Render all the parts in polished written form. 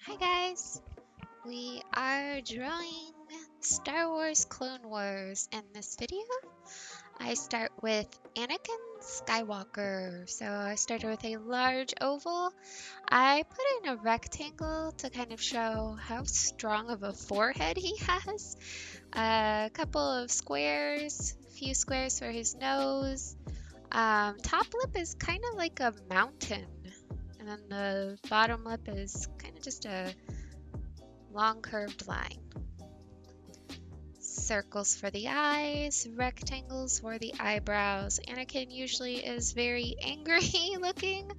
Hi guys! We are drawing Star Wars Clone Wars. In this video, I start with Anakin Skywalker. So I started with a large oval. I put in a rectangle to kind of show how strong of a forehead he has. A couple of squares, a few squares for his nose. Top lip is kind of like a mountain. And then the bottom lip is kind of just a long curved line. Circles for the eyes, rectangles for the eyebrows. Anakin usually is very angry looking,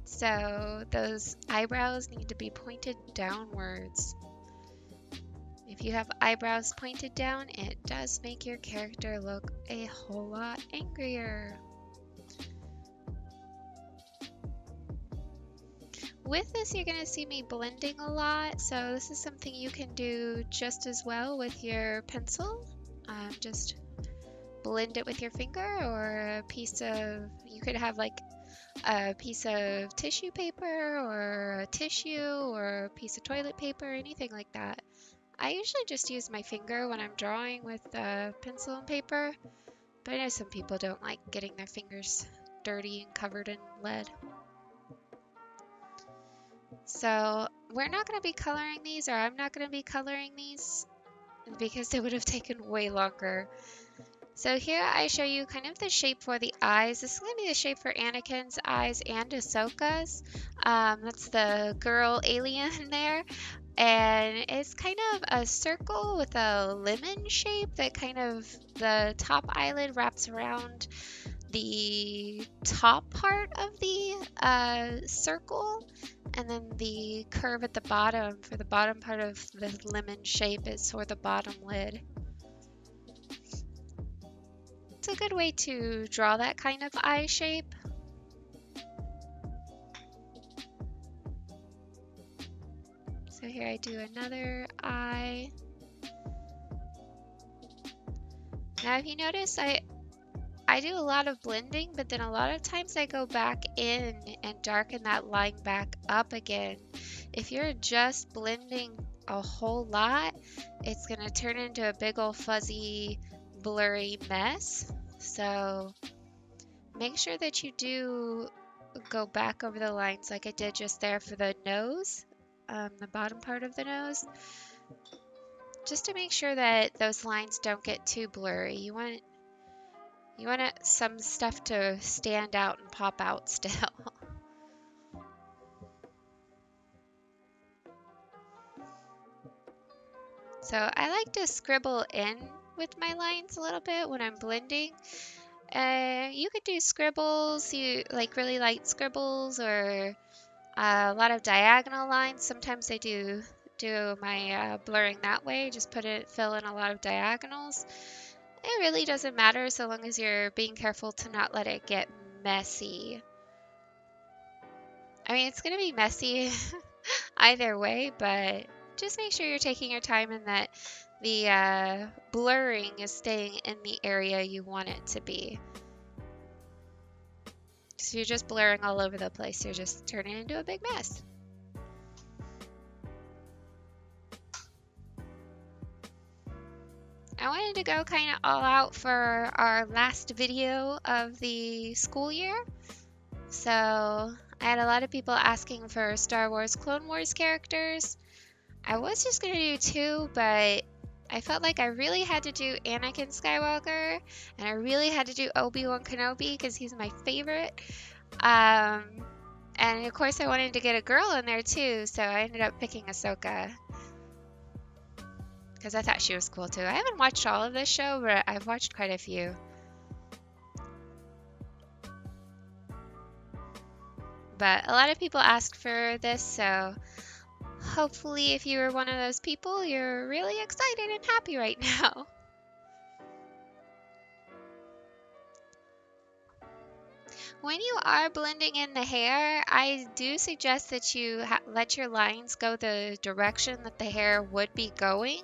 so those eyebrows need to be pointed downwards. If you have eyebrows pointed down, it does make your character look a whole lot angrier. With this, you're going to see me blending a lot, so this is something you can do just as well with your pencil. Just blend it with your finger or a piece of, you could have like a piece of tissue paper or a tissue or a piece of toilet paper, anything like that. I usually just use my finger when I'm drawing with pencil and paper, but I know some people don't like getting their fingers dirty and covered in lead. So we're not going to be coloring these, or I'm not going to be coloring these because they would have taken way longer. So here I show you kind of the shape for the eyes. This is going to be the shape for Anakin's eyes and Ahsoka's. That's the girl alien there. And it's kind of a circle with a lemon shape that kind of the top eyelid wraps around the top part of the circle, and then the curve at the bottom for the bottom part of the lemon shape is for the bottom lid. It's a good way to draw that kind of eye shape. So here I do another eye. Now if you notice, I do a lot of blending, but then a lot of times I go back in and darken that line back up again. If you're just blending a whole lot, it's going to turn into a big old fuzzy, blurry mess. So make sure that you do go back over the lines like I did just there for the nose, the bottom part of the nose, just to make sure that those lines don't get too blurry. You want some stuff to stand out and pop out still. So I like to scribble in with my lines a little bit when I'm blending. You could do scribbles, you like really light scribbles, or a lot of diagonal lines. Sometimes I do my blurring that way, just fill in a lot of diagonals. It really doesn't matter so long as you're being careful to not let it get messy. I mean, it's going to be messy either way, but just make sure you're taking your time and that the blurring is staying in the area you want it to be. So you're just blurring all over the place, you're just turning into a big mess. I wanted to go kind of all out for our last video of the school year. So I had a lot of people asking for Star Wars Clone Wars characters. I was just going to do 2, but I felt like I really had to do Anakin Skywalker, and I really had to do Obi-Wan Kenobi because he's my favorite. And of course I wanted to get a girl in there too, so I ended up picking Ahsoka because I thought she was cool too. I haven't watched all of this show, but I've watched quite a few. But a lot of people asked for this, so hopefully if you were one of those people, you're really excited and happy right now. When you are blending in the hair, I do suggest that you let your lines go the direction that the hair would be going.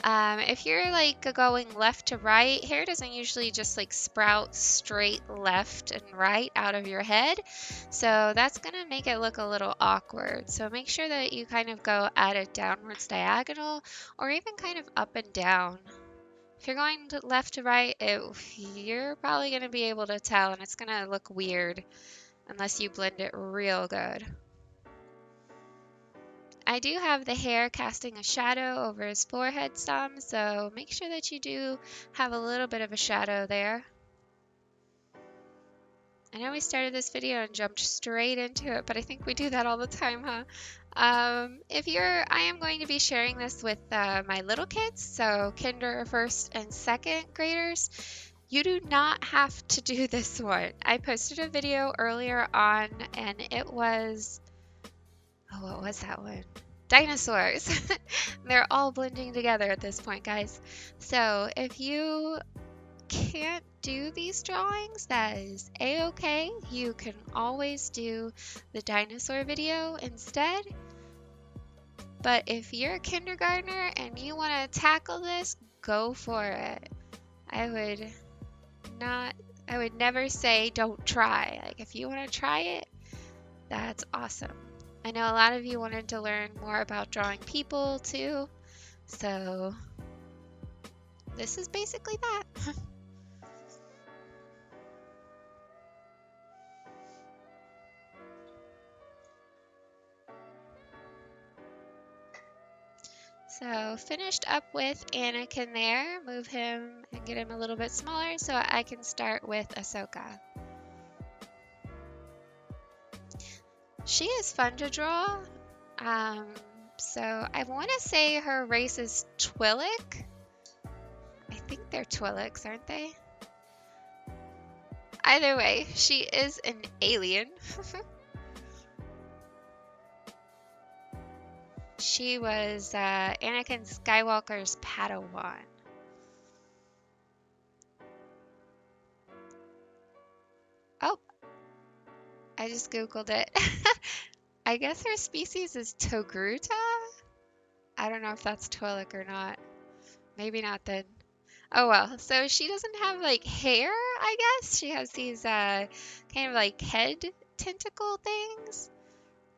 If you're like going left to right, hair doesn't usually just like sprout straight left and right out of your head. So that's going to make it look a little awkward. So make sure that you kind of go at it downwards diagonal or even kind of up and down. If you're going left to right, you're probably going to be able to tell, and it's going to look weird unless you blend it real good. I do have the hair casting a shadow over his forehead some, so make sure that you do have a little bit of a shadow there. I know we started this video and jumped straight into it, but I think we do that all the time, huh? I am going to be sharing this with my little kids, so kinder, first, and second graders. You do not have to do this one. I posted a video earlier on, and it was, oh, what was that one? Dinosaurs. They're all blending together at this point, guys. So if you can't do these drawings, that is a-okay. You can always do the dinosaur video instead. But if you're a kindergartner and you want to tackle this, go for it. I would never say don't try. Like, if you want to try it, that's awesome. I know a lot of you wanted to learn more about drawing people too, so this is basically that. So finished up with Anakin there. Move him and get him a little bit smaller so I can start with Ahsoka. She is fun to draw. So I want to say her race is Twi'lek. I think they're Twi'leks, aren't they? Either way, she is an alien. She was Anakin Skywalker's Padawan. Oh, I just Googled it. I guess her species is Togruta? I don't know if that's Twi'lek or not. Maybe not then. Oh well, so she doesn't have like hair, I guess. She has these kind of like head tentacle things.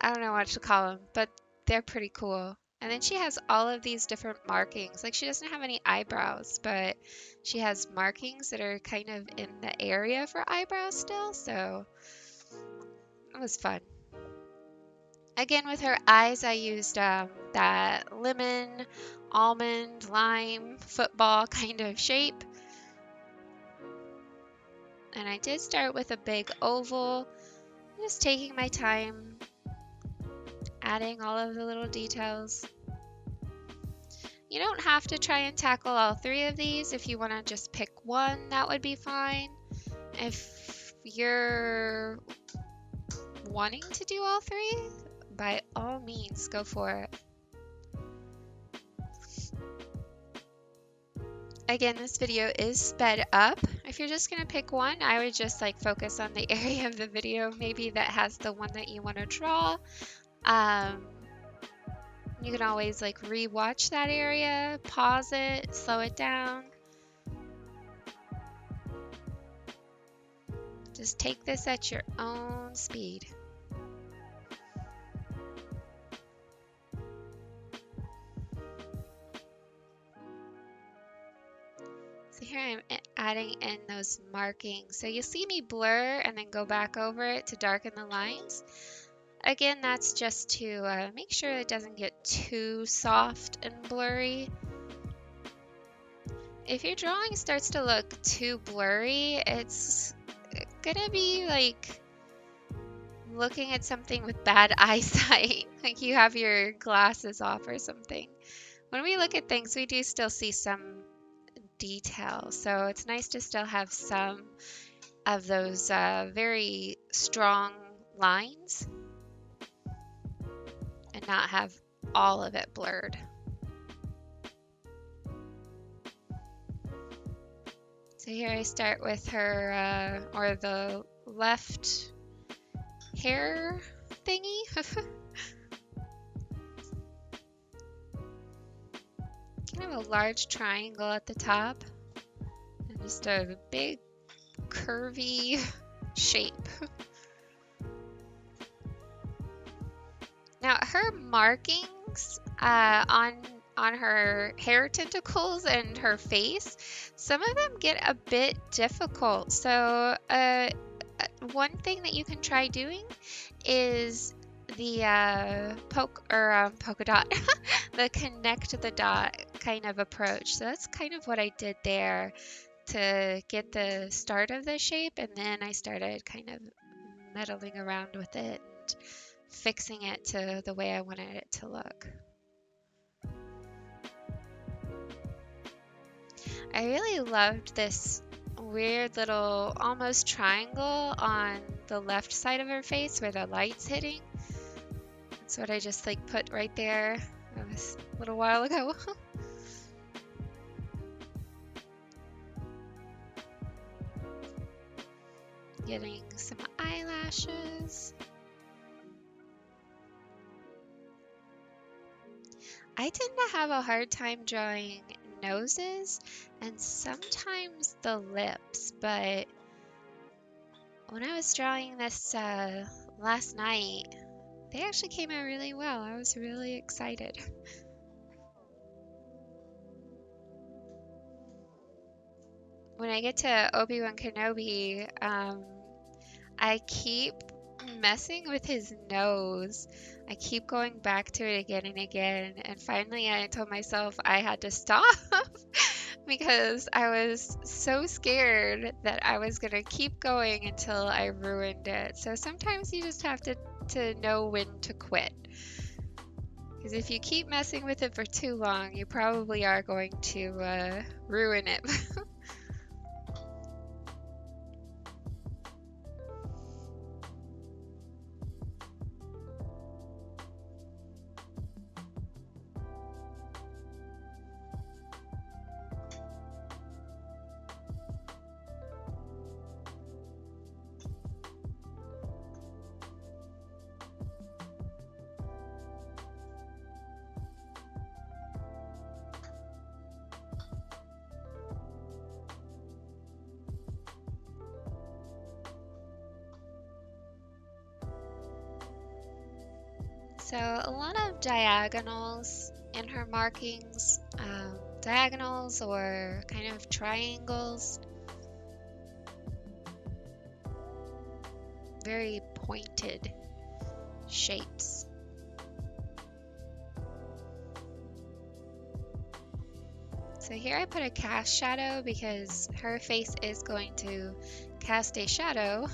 I don't know what to call them, but they're pretty cool. And then she has all of these different markings. Like, she doesn't have any eyebrows, but she has markings that are kind of in the area for eyebrows still, so it was fun. Again, with her eyes, I used that lemon, almond, lime, football kind of shape. And I did start with a big oval, just taking my time, adding all of the little details. You don't have to try and tackle all three of these. If you want to just pick one, that would be fine. If you're wanting to do all three, by all means, go for it. Again, this video is sped up. If you're just going to pick one, I would just like focus on the area of the video maybe that has the one that you want to draw. You can always like re-watch that area, pause it, slow it down. Just take this at your own speed. So here I'm adding in those markings. So you see me blur and then go back over it to darken the lines. Again, that's just to make sure it doesn't get too soft and blurry. If your drawing starts to look too blurry, it's gonna be like looking at something with bad eyesight, like you have your glasses off or something. When we look at things, we do still see some detail, so it's nice to still have some of those very strong lines and not have all of it blurred. So here I start with her, or the left hair thingy. Kind of a large triangle at the top and just a big curvy shape. Now her markings on her hair tentacles and her face, some of them get a bit difficult. So one thing that you can try doing is the polka dot, the connect the dot kind of approach. So that's kind of what I did there to get the start of the shape, and then I started kind of meddling around with it and fixing it to the way I wanted it to look. I really loved this weird little almost triangle on the left side of her face where the light's hitting. That's what I just like put right there. That was a little while ago. Getting some eyelashes. I tend to have a hard time drawing noses and sometimes the lips, but when I was drawing this last night, they actually came out really well. I was really excited. When I get to Obi-Wan Kenobi, I keep messing with his nose. I keep going back to it again and again, and finally I told myself I had to stop because I was so scared that I was gonna keep going until I ruined it. So sometimes you just have to know when to quit. Because if you keep messing with it for too long, you probably are going to ruin it. So a lot of diagonals in her markings, diagonals or kind of triangles, very pointed shapes. So here I put a cast shadow because her face is going to cast a shadow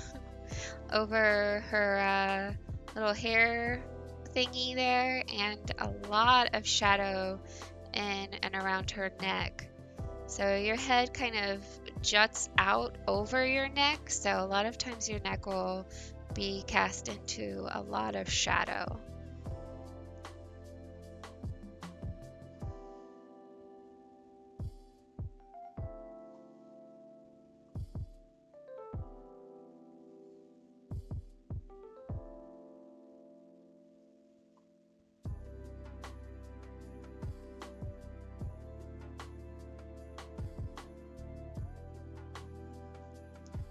over her little hair thingy there, and a lot of shadow in and around her neck. So your head kind of juts out over your neck, so a lot of times your neck will be cast into a lot of shadow.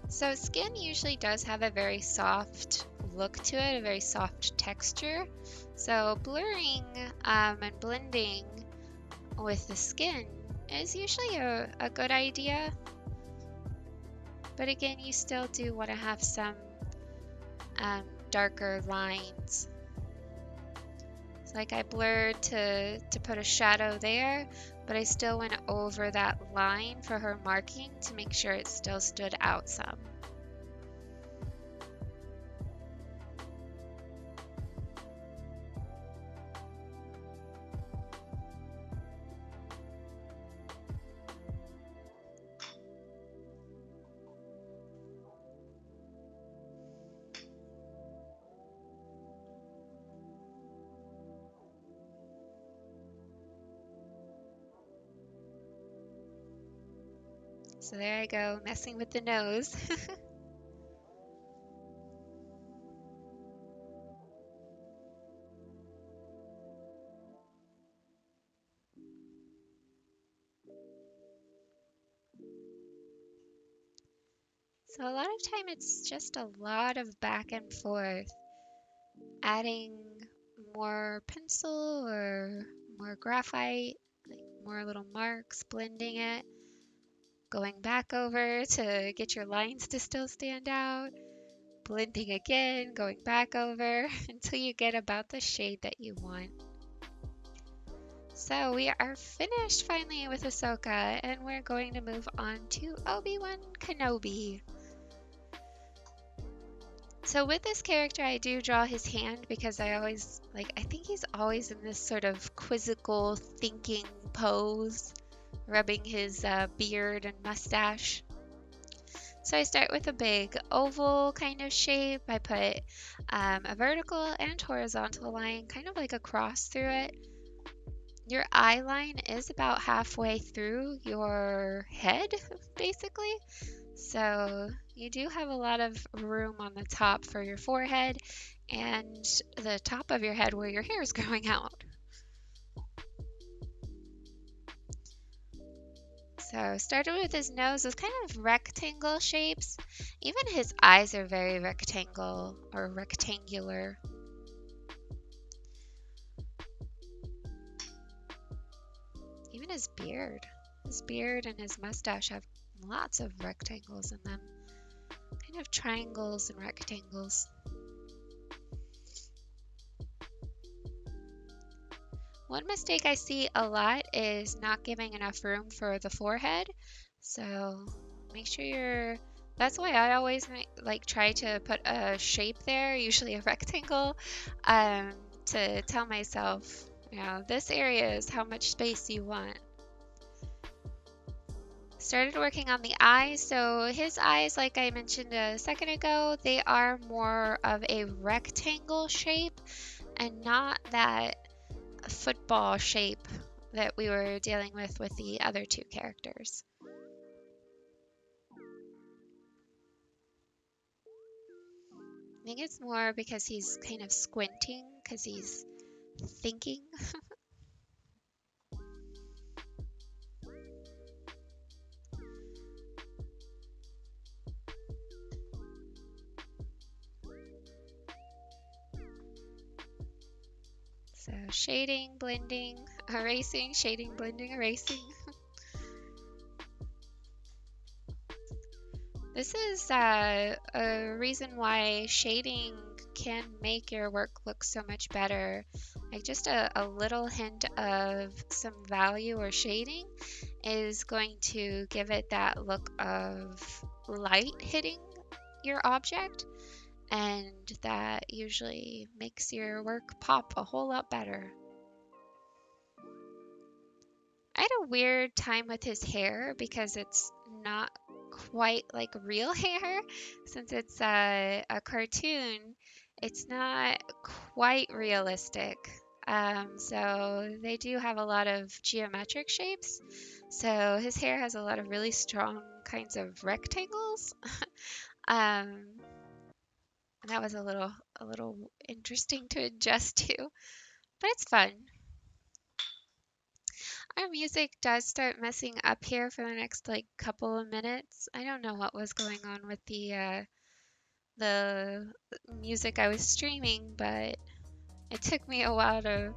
So skin usually does have a very soft look to it, a very soft texture. So blurring and blending with the skin is usually a good idea. But again, you still do want to have some darker lines. So like I blurred to put a shadow there, but I still went over that line for her marking to make sure it still stood out some. So there I go, messing with the nose. So a lot of time it's just a lot of back and forth, adding more pencil or more graphite, like more little marks, blending it, going back over to get your lines to still stand out, blending again, going back over until you get about the shade that you want. So we are finished finally with Ahsoka, and we're going to move on to Obi-Wan Kenobi. So with this character, I do draw his hand because I think he's always in this sort of quizzical thinking pose, rubbing his beard and mustache. So I start with a big oval kind of shape. I put a vertical and horizontal line, kind of like a cross through it. Your eye line is about halfway through your head, basically. So you do have a lot of room on the top for your forehead and the top of your head where your hair is growing out. So started with his nose with kind of rectangle shapes. Even his eyes are very rectangle or rectangular. Even his beard. His beard and his mustache have lots of rectangles in them. Kind of triangles and rectangles. One mistake I see a lot is not giving enough room for the forehead. So make sure that's why I always try to put a shape there, usually a rectangle, to tell myself, this area is how much space you want. Started working on the eyes. So his eyes, like I mentioned a second ago, they are more of a rectangle shape and not that football shape that we were dealing with the other two characters. I think it's more because he's kind of squinting because he's thinking. So shading, blending, erasing, shading, blending, erasing. This is a reason why shading can make your work look so much better. Like just a little hint of some value or shading is going to give it that look of light hitting your object, and that usually makes your work pop a whole lot better. I had a weird time with his hair because it's not quite like real hair. Since it's a cartoon, it's not quite realistic. So they do have a lot of geometric shapes. So his hair has a lot of really strong kinds of rectangles. And that was a little interesting to adjust to, but it's fun. Our music does start messing up here for the next couple of minutes. I don't know what was going on with the music I was streaming, but it took me a while to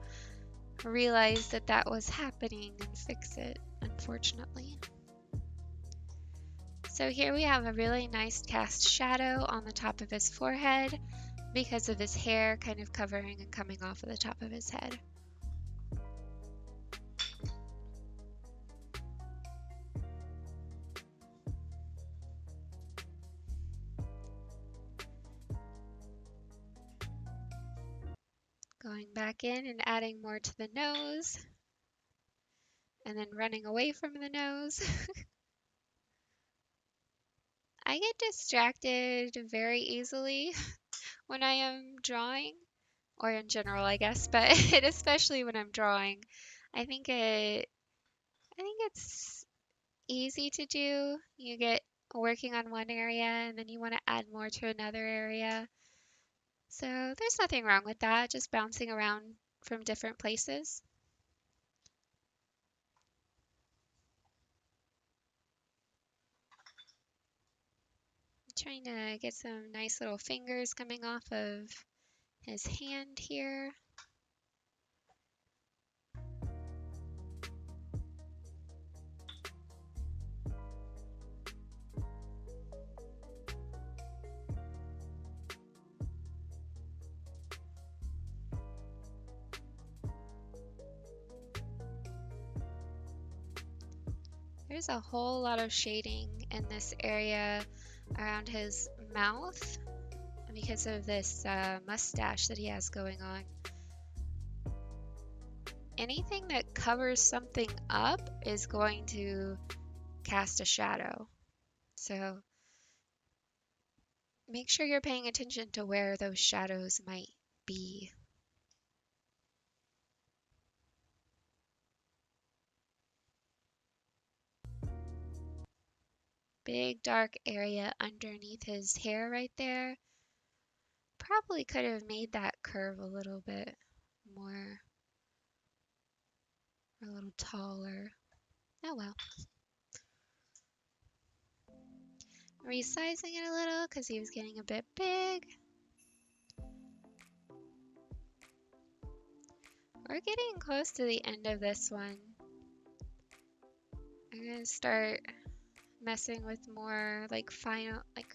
realize that that was happening and fix it, unfortunately. So here we have a really nice cast shadow on the top of his forehead because of his hair kind of covering and coming off of the top of his head. Going back in and adding more to the nose, and then running away from the nose. I get distracted very easily when I am drawing, or in general, I guess, but especially when I'm drawing. I think it's easy to do. You get working on one area and then you want to add more to another area. So there's nothing wrong with that, just bouncing around from different places. Trying to get some nice little fingers coming off of his hand here. There's a whole lot of shading in this area around his mouth because of this mustache that he has going on. Anything that covers something up is going to cast a shadow. So make sure you're paying attention to where those shadows might be. Big dark area underneath his hair right there. Probably could have made that curve a little bit more, a little taller. Oh well. Resizing it a little because he was getting a bit big. We're getting close to the end of this one. I'm gonna start messing with more like final, like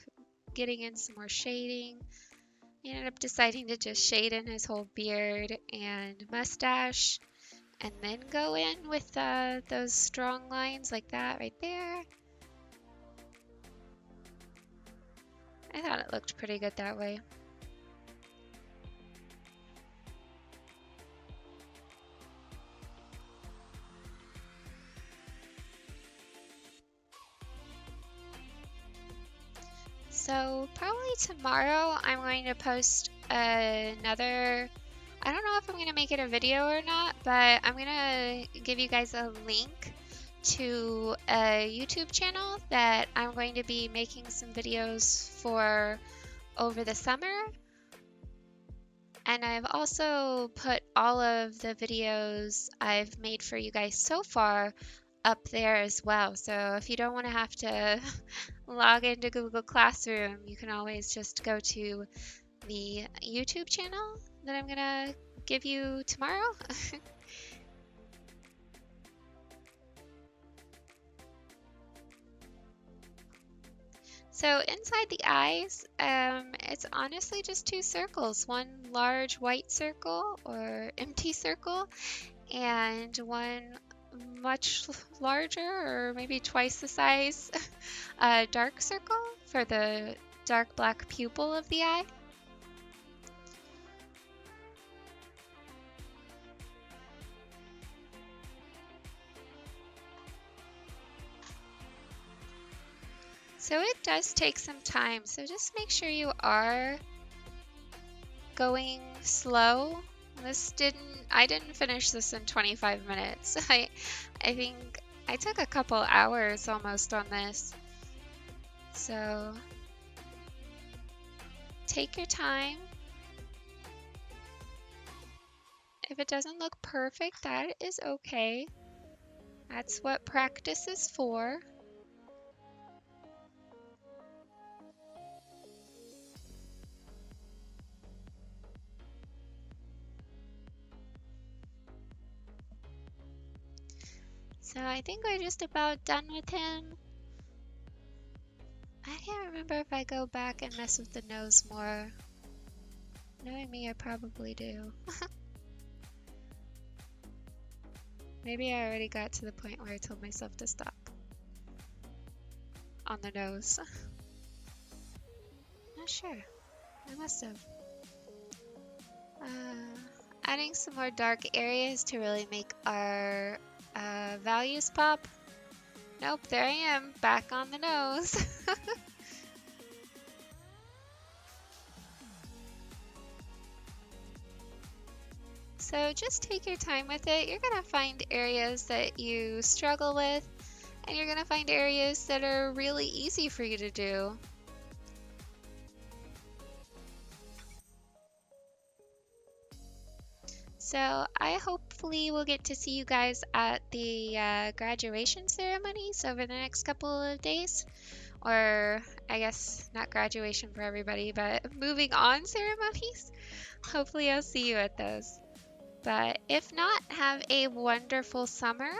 getting in some more shading. I ended up deciding to just shade in his whole beard and mustache and then go in with those strong lines like that right there. I thought it looked pretty good that way. So probably tomorrow I'm going to post another, I don't know if I'm going to make it a video or not, but I'm going to give you guys a link to a YouTube channel that I'm going to be making some videos for over the summer. And I've also put all of the videos I've made for you guys so far up there as well. So if you don't want to have to log into Google Classroom, you can always just go to the YouTube channel that I'm gonna give you tomorrow. So inside the eyes, it's honestly just two circles, one large white circle or empty circle, and one much larger or maybe twice the size dark circle for the dark black pupil of the eye. So it does take some time, so just make sure you are going slow. I didn't finish this in 25 minutes. I think I took a couple hours almost on this. So take your time. If it doesn't look perfect, that is okay. That's what practice is for. So I think we're just about done with him. I can't remember if I go back and mess with the nose more. Knowing me, I probably do. Maybe I already got to the point where I told myself to stop on the nose. Not sure. I must have. Adding some more dark areas to really make our values pop. Nope, there I am, back on the nose. So just take your time with it. You're gonna find areas that you struggle with, and you're gonna find areas that are really easy for you to do. So I hopefully will get to see you guys at the graduation ceremonies over the next couple of days, or I guess not graduation for everybody, but moving on ceremonies. Hopefully I'll see you at those. But if not, have a wonderful summer,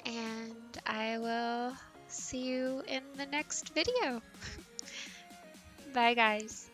and I will see you in the next video. Bye, guys.